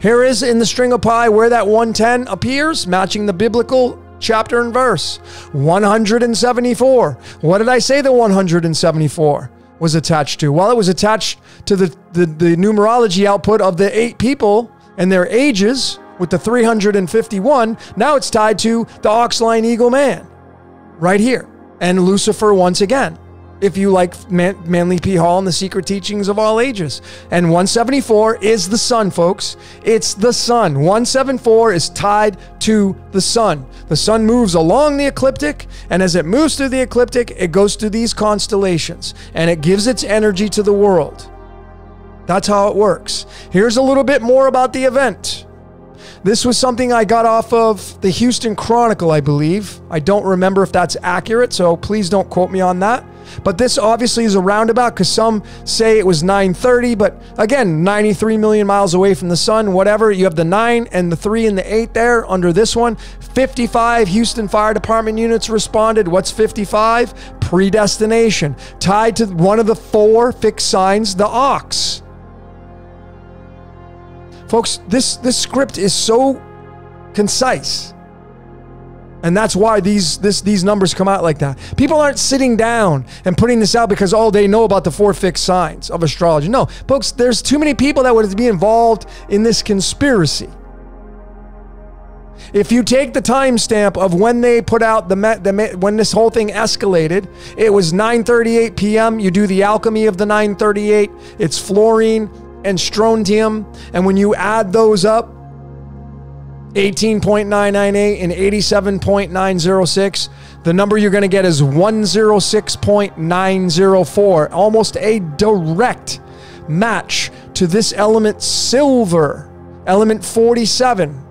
Here is in the string of pi where that 110 appears, matching the biblical chapter and verse. 174. What did I say the 174 was attached to? Well, it was attached to the numerology output of the 8 people and their ages, with the 351, now it's tied to the ox, lion, eagle, man, right here. And Lucifer once again, if you like Manly P. Hall and the Secret Teachings of All Ages. And 174 is the sun, folks. It's the sun. 174 is tied to the sun. The sun moves along the ecliptic, and as it moves through the ecliptic, it goes through these constellations, and it gives its energy to the world. That's how it works. Here's a little bit more about the event. This was something I got off of the Houston Chronicle, I believe. I don't remember if that's accurate, so please don't quote me on that. But this obviously is a roundabout, because some say it was 930, but again, 93 million miles away from the sun, whatever. You have the 9 and the 3 and the 8 there under this one. 55 Houston Fire Department units responded. What's 55? Predestination, tied to one of the 4 fixed signs, the ox. Folks, this script is so concise. And that's why these numbers come out like that. People aren't sitting down and putting this out because, oh, they know about the 4 fixed signs of astrology. No, folks, there's too many people that would be involved in this conspiracy. If you take the timestamp of when they put out when this whole thing escalated, it was 9:38 p.m. You do the alchemy of the 9:38. It's fluorine and strontium, and when you add those up, 18.998 and 87.906, the number you're going to get is 106.904, almost a direct match to this element silver, element 47.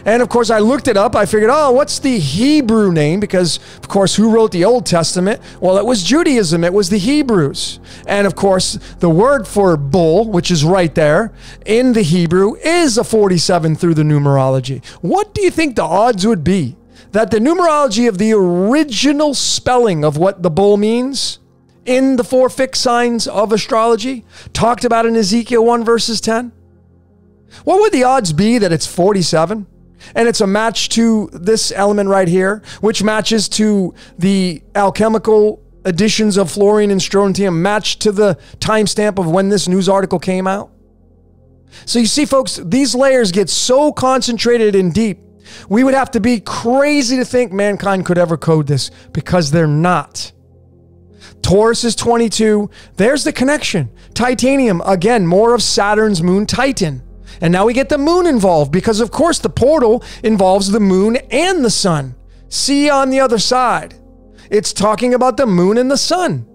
And of course, I looked it up. I figured, oh, what's the Hebrew name? Because, of course, who wrote the Old Testament? Well, it was Judaism. It was the Hebrews. And, of course, the word for bull, which is right there in the Hebrew, is a 47 through the numerology. What do you think the odds would be that the numerology of the original spelling of what the bull means in the 4 fixed signs of astrology, talked about in Ezekiel 1 verses 10? What would the odds be that it's 47? And it's a match to this element right here, which matches to the alchemical additions of fluorine and strontium, matched to the timestamp of when this news article came out. So you see, folks, these layers get so concentrated and deep, we would have to be crazy to think mankind could ever code this, because they're not. Taurus is 22. There's the connection. Titanium, again, more of Saturn's moon, Titan. And now we get the moon involved because, of course, the portal involves the moon and the sun. See on the other side. It's talking about the moon and the sun.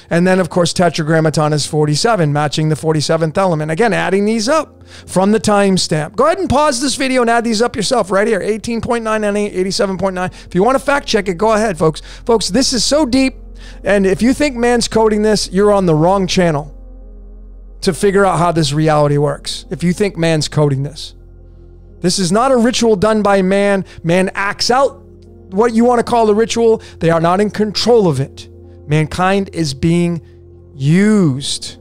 And then, of course, Tetragrammaton is 47, matching the 47th element. Again, adding these up from the timestamp. Go ahead and pause this video and add these up yourself right here. 18.998, 87.9. If you want to fact check it, go ahead, folks. Folks, this is so deep. And if you think man's coding this, you're on the wrong channel to figure out how this reality works. If you think man's coding this. This is not a ritual done by man. Man acts out what you want to call the ritual. They are not in control of it. Mankind is being used.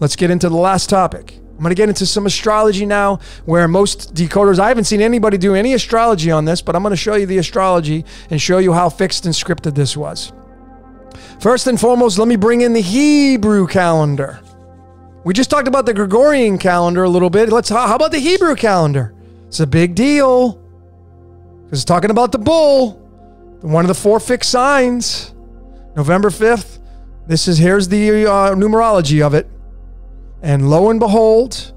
Let's get into the last topic. I'm going to get into some astrology now, where most decoders, I haven't seen anybody do any astrology on this, but I'm going to show you the astrology and show you how fixed and scripted this was. First and foremost, let me bring in the Hebrew calendar. We just talked about the Gregorian calendar a little bit. How about the Hebrew calendar? It's a big deal, because it's talking about the bull, one of the 4 fixed signs. November 5th. Here's the numerology of it. And lo and behold,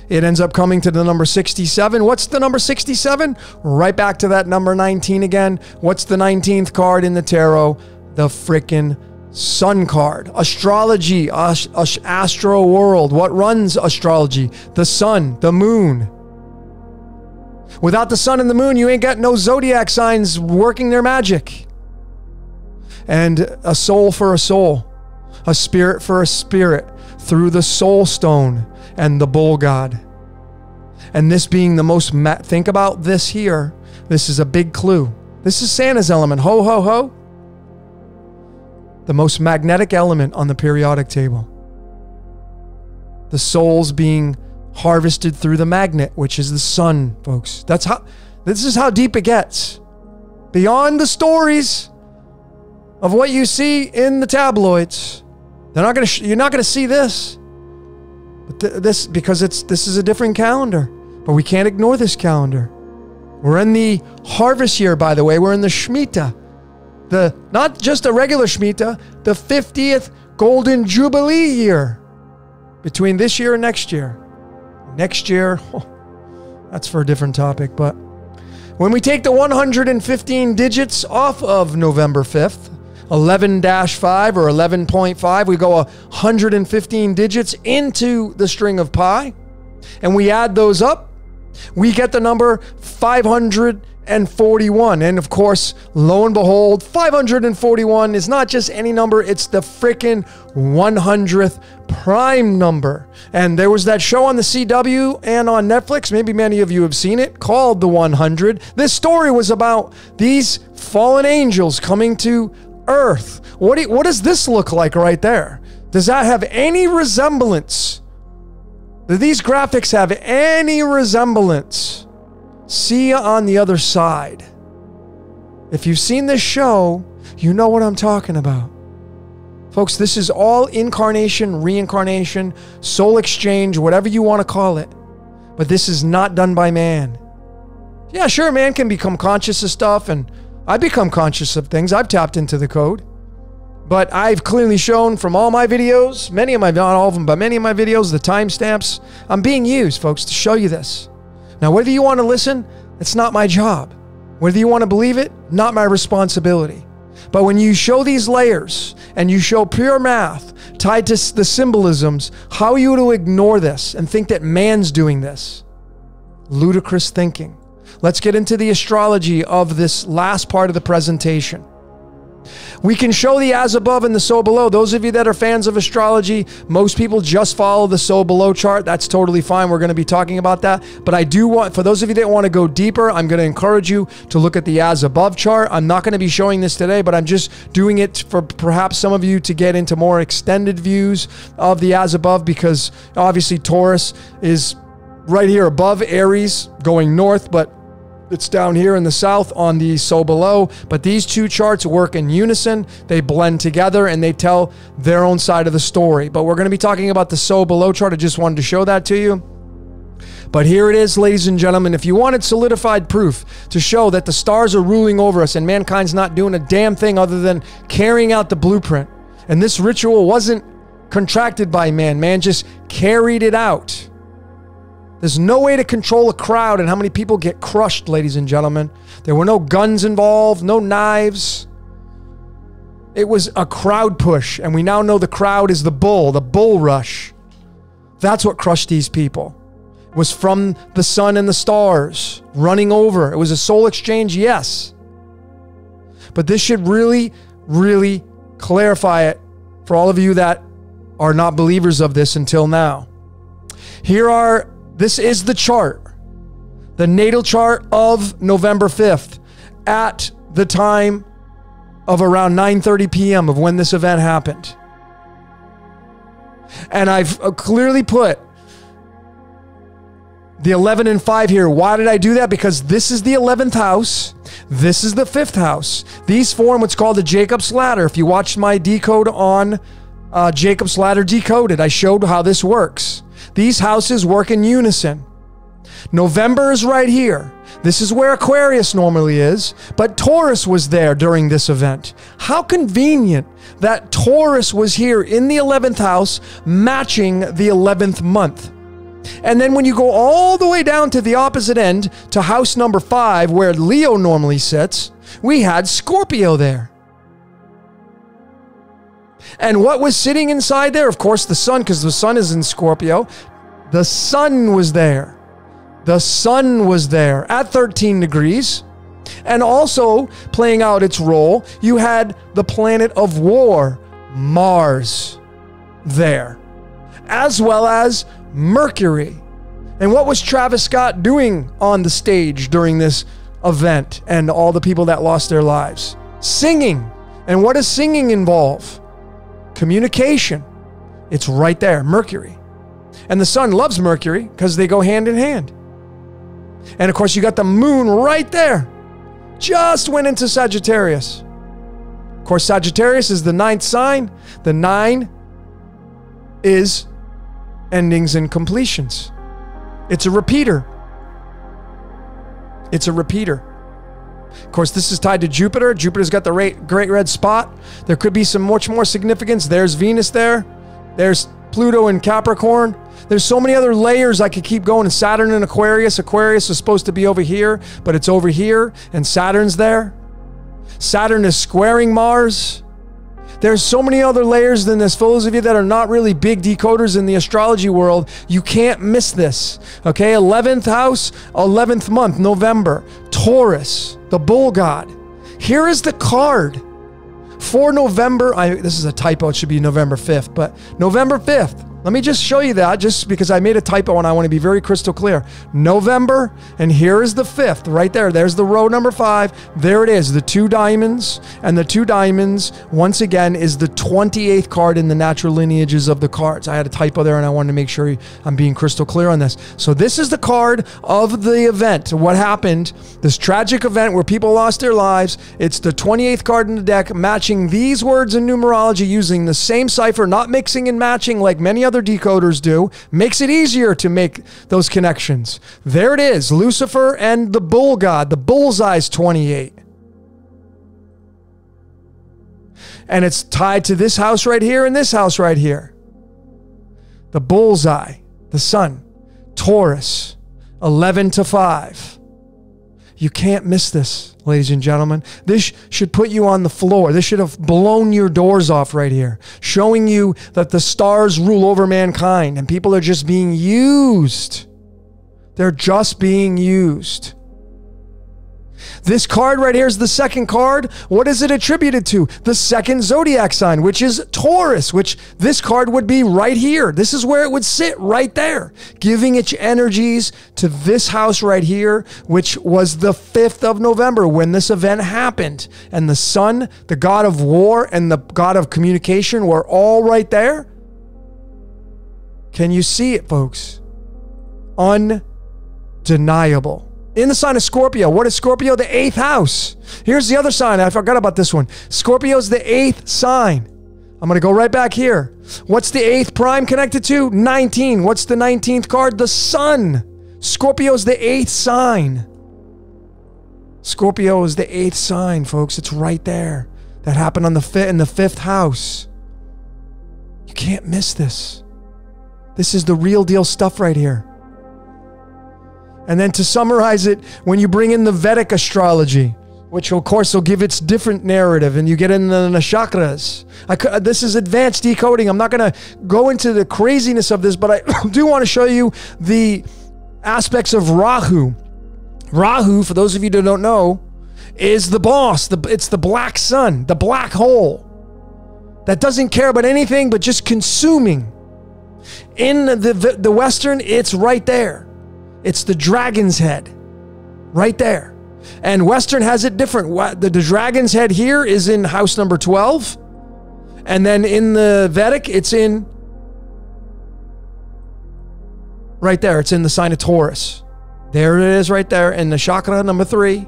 It ends up coming to the number 67. What's the number 67? Right back to that number 19 again. What's the 19th card in the tarot? The frickin' Sun card. Astrology, Astroworld. What runs astrology? The sun, the moon. Without the sun and the moon, you ain't got no zodiac signs working their magic. And a soul for a soul, a spirit for a spirit, through the soul stone and the bull god. And this being the most, think about this here. This is a big clue. This is Santa's element. Ho, ho, ho. The most magnetic element on the periodic table. The souls being harvested through the magnet, which is the sun, folks. This is how deep it gets. Beyond the stories of what you see in the tabloids. You're not gonna see this. But because this is a different calendar. But we can't ignore this calendar. We're in the harvest year, by the way. We're in the Shemitah. Not just a regular Shemitah, the 50th Golden Jubilee year. Between this year and next year. Next year, that's for a different topic. But when we take the 115 digits off of November 5th, 11-5 or 11.5, we go 115 digits into the string of pi, and we add those up, we get the number 541. And of course, lo and behold, 541 is not just any number, it's the frickin' 100th prime number. And there was that show on the CW and on Netflix, maybe many of you have seen it, called The 100. This story was about these fallen angels coming to Earth. What does this look like right there? Does that have any resemblance? Do these graphics have any resemblance? See you on the other side. If you've seen this show, you know what I'm talking about. Folks, this is all incarnation, reincarnation, soul exchange, whatever you want to call it. But this is not done by man. Yeah, sure, man can become conscious of stuff, and I become conscious of things. I've tapped into the code. But I've clearly shown from all my videos, not all of them, but many of my videos, the timestamps, I'm being used, folks, to show you this. Now, whether you want to listen, it's not my job. Whether you want to believe it, not my responsibility. But when you show these layers and you show pure math tied to the symbolisms, how are you to ignore this and think that man's doing this? Ludicrous thinking. Let's get into the astrology of this last part of the presentation. We can show the as above and the so below. Those of you that are fans of astrology, most people just follow the so below chart. That's totally fine. We're going to be talking about that. But I do want, for those of you that want to go deeper, I'm going to encourage you to look at the as above chart. I'm not going to be showing this today, but I'm just doing it for perhaps some of you to get into more extended views of the as above, because obviously Taurus is right here above Aries going north, but it's down here in the south on the so below. But these two charts work in unison. They blend together and they tell their own side of the story. But we're going to be talking about the so below chart. I just wanted to show that to you. But here it is, ladies and gentlemen. If you wanted solidified proof to show that the stars are ruling over us and mankind's not doing a damn thing other than carrying out the blueprint, and this ritual wasn't contracted by man, man just carried it out. There's no way to control a crowd and how many people get crushed, ladies and gentlemen. There were no guns involved, no knives. It was a crowd push, and we now know the crowd is the bull rush. That's what crushed these people. It was from the sun and the stars running over. It was a soul exchange, yes. But this should really, really clarify it for all of you that are not believers of this until now. This is the chart, the natal chart of November 5th at the time of around 9:30 p.m. of when this event happened. And I've clearly put the 11 and 5 here. Why did I do that? Because this is the 11th house. This is the 5th house. These form what's called the Jacob's Ladder. If you watched my decode on Jacob's Ladder Decoded, I showed how this works. These houses work in unison. November is right here. This is where Aquarius normally is, but Taurus was there during this event. How convenient that Taurus was here in the 11th house, matching the 11th month. And then when you go all the way down to the opposite end, to house number 5, where Leo normally sits, we had Scorpio there. And what was sitting inside there? Of course, the sun, because the sun is in Scorpio. The sun was there. The sun was there at 13 degrees. And also playing out its role, you had the planet of war, Mars, there, as well as Mercury. And what was Travis Scott doing on the stage during this event and all the people that lost their lives? Singing. And what does singing involve? Communication. It's right there, Mercury. And the sun loves Mercury because they go hand in hand. And of course, you got the moon right there. Just went into Sagittarius. Of course, Sagittarius is the 9th sign. The 9 is endings and completions. It's a repeater. It's a repeater. Of course, this is tied to Jupiter. Jupiter's got the great red spot. There could be some much more significance. There's Venus there. There's Pluto in Capricorn. There's so many other layers I could keep going. And Saturn in Aquarius. Aquarius is supposed to be over here, but it's over here, and Saturn's there. Saturn is squaring Mars. There's so many other layers than this. For those of you that are not really big decoders in the astrology world, you can't miss this. Okay, 11th house, 11th month, November. Taurus, the bull god. Here is the card for November. This is a typo. It should be November 5th, but November 5th. Let me just show you that, just because I made a typo and I want to be very crystal clear. November, and here is the 5th, right there. There's the row number 5. There it is, the 2 diamonds. And the 2 diamonds, once again, is the 28th card in the natural lineages of the cards. I had a typo there and I wanted to make sure I'm being crystal clear on this. So this is the card of the event. What happened, this tragic event where people lost their lives. It's the 28th card in the deck, matching these words in numerology using the same cipher, not mixing and matching like many other decoders do. Makes it easier to make those connections. There it is, Lucifer and the bull god. The bullseye's 28. And it's tied to this house right here and this house right here. The bullseye, the sun, Taurus, 11 to 5. You can't miss this, ladies and gentlemen. This should put you on the floor. This should have blown your doors off right here, showing you that the stars rule over mankind and people are just being used. They're just being used. This card right here is the second card. What is it attributed to? The second zodiac sign, which is Taurus, which this card would be right here. This is where it would sit right there, giving its energies to this house right here, which was the 5th of November when this event happened. And the sun, the god of war, and the god of communication were all right there. Can you see it, folks? Undeniable. In the sign of Scorpio, what is Scorpio? The 8th house. Here's the other sign. I forgot about this one. Scorpio's the 8th sign. I'm going to go right back here. What's the 8th prime connected to? 19. What's the 19th card? The sun. Scorpio's the 8th sign. Scorpio is the 8th sign, folks. It's right there. That happened on in the 5th house. You can't miss this. This is the real deal stuff right here. And then to summarize it, when you bring in the Vedic astrology, which of course will give its different narrative, and you get in the chakras. This is advanced decoding. I'm not going to go into the craziness of this, but I do want to show you the aspects of Rahu. Rahu, for those of you that don't know, is the boss. It's the black sun, the black hole that doesn't care about anything but just consuming. In the Western, it's right there. It's the dragon's head right there. And Western has it different. The dragon's head here is in house number 12. And then in the Vedic, it's in right there. It's in the sign of Taurus. There it is right there in the chakra number 3,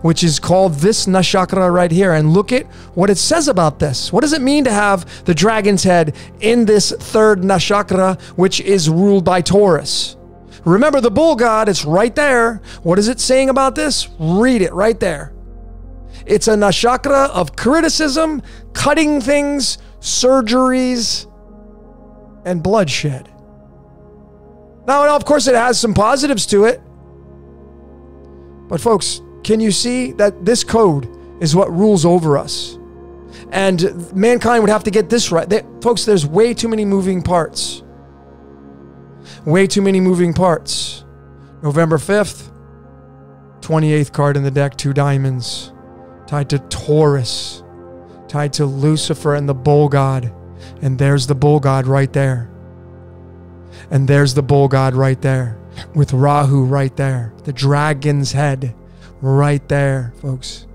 which is called this nakshatra right here. And look at what it says about this. What does it mean to have the dragon's head in this 3rd nakshatra, which is ruled by Taurus? Remember the bull god, it's right there. What is it saying about this? Read it right there. It's a nakshatra of criticism, cutting things, surgeries, and bloodshed. Now, of course, it has some positives to it. But folks, can you see that this code is what rules over us? And mankind would have to get this right. Folks, there's way too many moving parts. Way too many moving parts. November 5th, 28th card in the deck, 2 diamonds. Tied to Taurus. Tied to Lucifer and the bull god. And there's the bull god right there. And there's the bull god right there. With Rahu right there. The dragon's head right there, folks.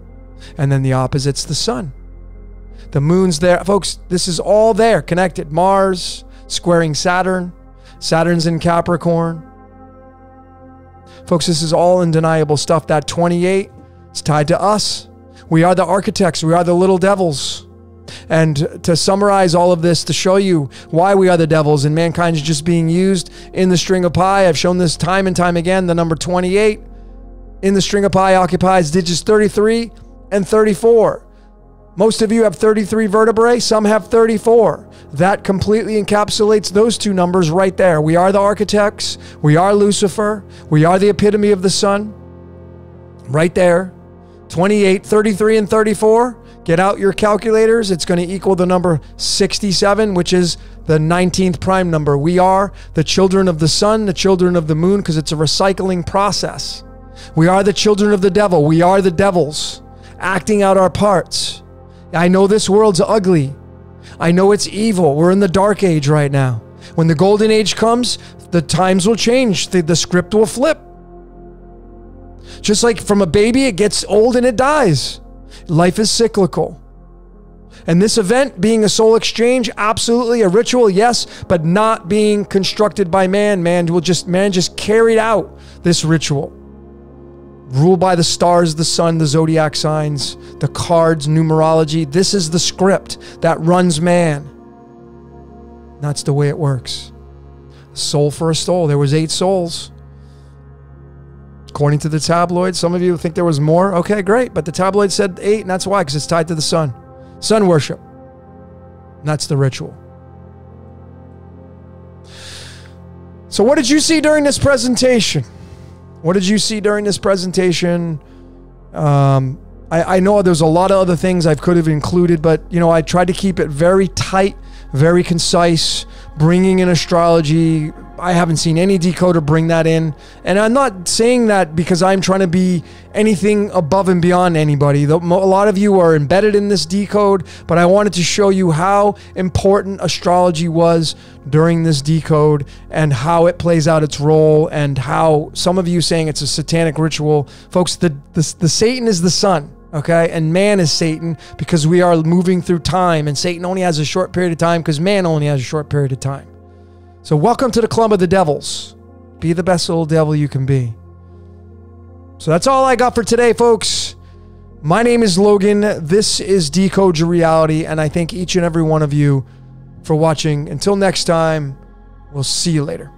And then the opposite's the sun. The moon's there. Folks, this is all there, connected. Mars squaring Saturn. Saturn's in Capricorn. Folks, this is all undeniable stuff. That 28 is tied to us. We are the architects. We are the little devils. And to summarize all of this, to show you why we are the devils and mankind is just being used in the string of pi, I've shown this time and time again. The number 28 in the string of pi occupies digits 33 and 34. Most of you have 33 vertebrae. Some have 34. That completely encapsulates those two numbers right there. We are the architects. We are Lucifer. We are the epitome of the sun. Right there. 28, 33, and 34. Get out your calculators. It's going to equal the number 67, which is the 19th prime number. We are the children of the sun, the children of the moon, because it's a recycling process. We are the children of the devil. We are the devils, acting out our parts. I know this world's ugly. I know it's evil. We're in the dark age right now. When the golden age comes, the times will change. The script will flip. Just like from a baby, it gets old and it dies. Life is cyclical. And this event being a soul exchange, absolutely a ritual, yes, but not being constructed by man. Man just carried out this ritual. Ruled by the stars, the sun, the zodiac signs, the cards, numerology. This is the script that runs man. That's the way it works. Soul for a soul. There was 8 souls. According to the tabloids, some of you think there was more. Okay, great. But the tabloid said 8, and that's why, because it's tied to the sun. Sun worship. And that's the ritual. So what did you see during this presentation? What did you see during this presentation? I know there's a lot of other things I could have included, but I tried to keep it very tight, very concise, bringing in astrology. I haven't seen any decoder bring that in. And I'm not saying that because I'm trying to be anything above and beyond anybody. A lot of you are embedded in this decode, but I wanted to show you how important astrology was during this decode and how it plays out its role, and how some of you saying it's a satanic ritual. Folks, the Satan is the sun. Okay, and man is Satan because we are moving through time, and Satan only has a short period of time because man only has a short period of time. So welcome to the club of the devils. Be the best little devil you can be. So that's all I got for today, folks. My name is Logan. This is Decode Your Reality, and I thank each and every one of you for watching. Until next time, we'll see you later.